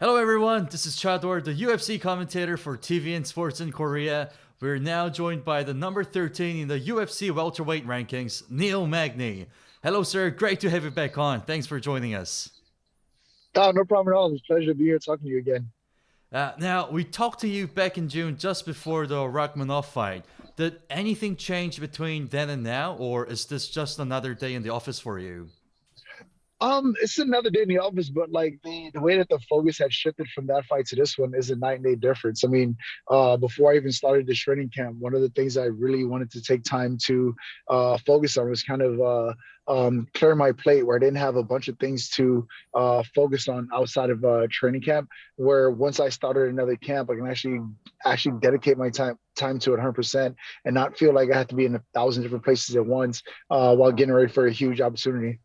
Hello everyone, this is Chador, the UFC commentator for TV and Sports in Korea. We're now joined by the number 13 in the UFC welterweight rankings, Neil Magny. Hello sir, great to have you back on. Thanks for joining us. Oh, no problem at all. It's a pleasure to be here talking to you again. Now, we talked to you back in June just before the Rachmanov fight. Did anything change between then and now, or is this just another day in the office for you? It's another day in the office, but like the way that the focus had shifted from that fight to this one is a night and day difference. I mean, before I even started the training camp, one of the things I really wanted to take time to focus on was kind of clear my plate, where I didn't have a bunch of things to focus on outside of training camp. Where once I started another camp, I can actually dedicate my time to it 100% and not feel like I have to be in 1,000 different places at once while getting ready for a huge opportunity.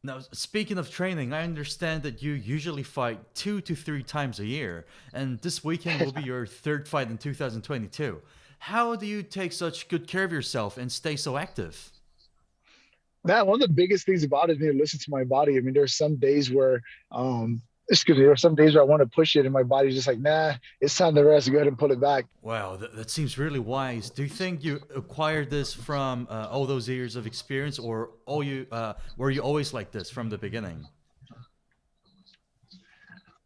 Now, speaking of training, I understand that you usually fight 2 to 3 times a year, and this weekend will be your third fight in 2022. How do you take such good care of yourself and stay so active? Man, one of the biggest things about it is me to listen to my body. I mean, there's some days where, excuse me, there are some days where I want to push it, and my body's just like, nah, it's time to rest. Go ahead and pull it back. Wow, that seems really wise. Do you think you acquired this from all those years of experience, or were you always like this from the beginning?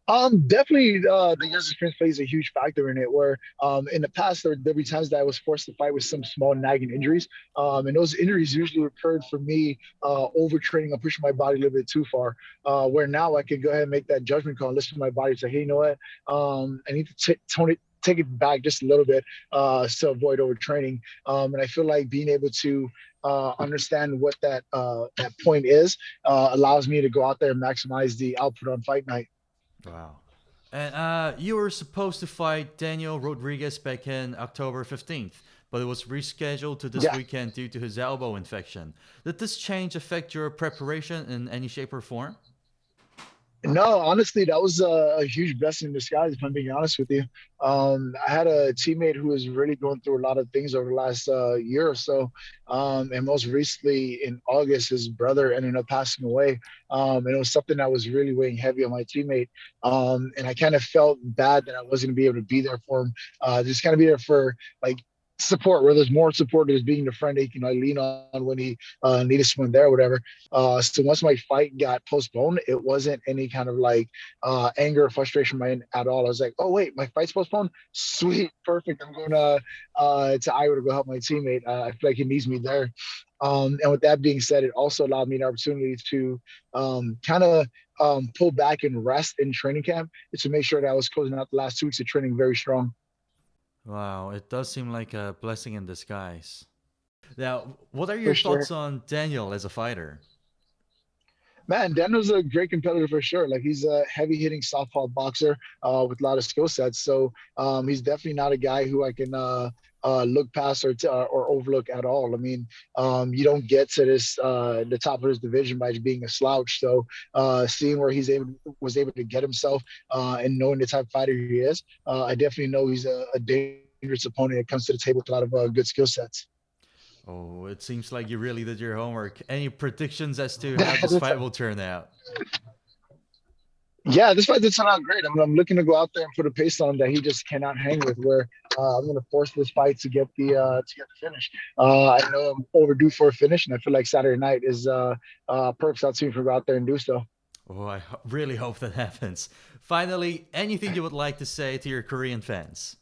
Definitely, the years experience plays a huge factor in it. Where in the past there'd be times that I was forced to fight with some small nagging injuries, and those injuries usually occurred for me overtraining or pushing my body a little bit too far. Where now I can go ahead and make that judgment call, and listen to my body, and say, hey, you know what? I need to tone it. Take it back just a little bit to avoid overtraining, and I feel like being able to understand what that point is allows me to go out there and maximize the output on fight night. Wow. And you were supposed to fight Daniel Rodriguez back in October 15th, but it was rescheduled to this Yeah. weekend due to his elbow infection. Did this change affect your preparation in any shape or form? No, honestly, that was a huge blessing in disguise, if I'm being honest with you. I had a teammate who was really going through a lot of things over the last year or so. And most recently in August, his brother ended up passing away. And it was something that was really weighing heavy on my teammate. And I kind of felt bad that I wasn't going to be able to be there for him. Just kind of be there for like support, where there's more support as being the friend he can lean on when he needed someone there or whatever. So once my fight got postponed, it wasn't any kind of like anger or frustration my end at all. I was like, oh wait, my fight's postponed. Sweet, perfect. I'm going to Iowa to go help my teammate. I feel like he needs me there. And with that being said, it also allowed me an opportunity to kind of pull back and rest in training camp to make sure that I was closing out the last 2 weeks of training very strong. Wow, it does seem like a blessing in disguise. Now, what are For your thoughts sure. on Daniel as a fighter? Man, Daniel's a great competitor for sure. Like he's a heavy hitting southpaw boxer with a lot of skill sets. So he's definitely not a guy who I can look past or overlook at all. I mean, you don't get to this the top of his division by just being a slouch. So seeing where was able to get himself and knowing the type of fighter he is, I definitely know he's a dangerous opponent that comes to the table with a lot of good skill sets. Oh, it seems like you really did your homework. Any predictions as to how this That's fight will turn out? Yeah, this fight did turn out great. I'm looking to go out there and put a pace on him that he just cannot hang with. Where I'm going to force this fight to get the finish. I know I'm overdue for a finish, and I feel like Saturday night is perfect opportunity for me to go out there and do so. Oh, really hope that happens. Finally, anything you would like to say to your Korean fans?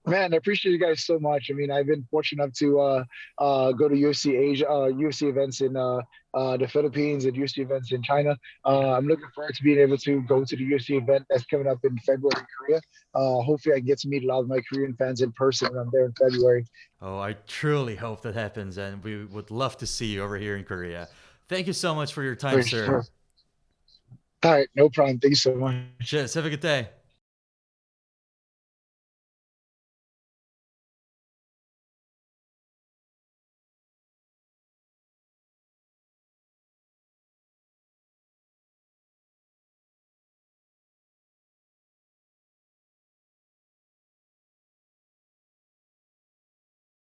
Man, I appreciate you guys so much. I mean, I've been fortunate enough to go to UFC Asia, UFC events in the Philippines and UFC events in China. I'm looking forward to being able to go to the UFC event that's coming up in February in Korea. Hopefully, I get to meet a lot of my Korean fans in person when I'm there in February. Oh, I truly hope that happens, and we would love to see you over here in Korea. Thank you so much for your time, For sir. sure. All right, no problem. Thank you so much. Cheers. Have a good day.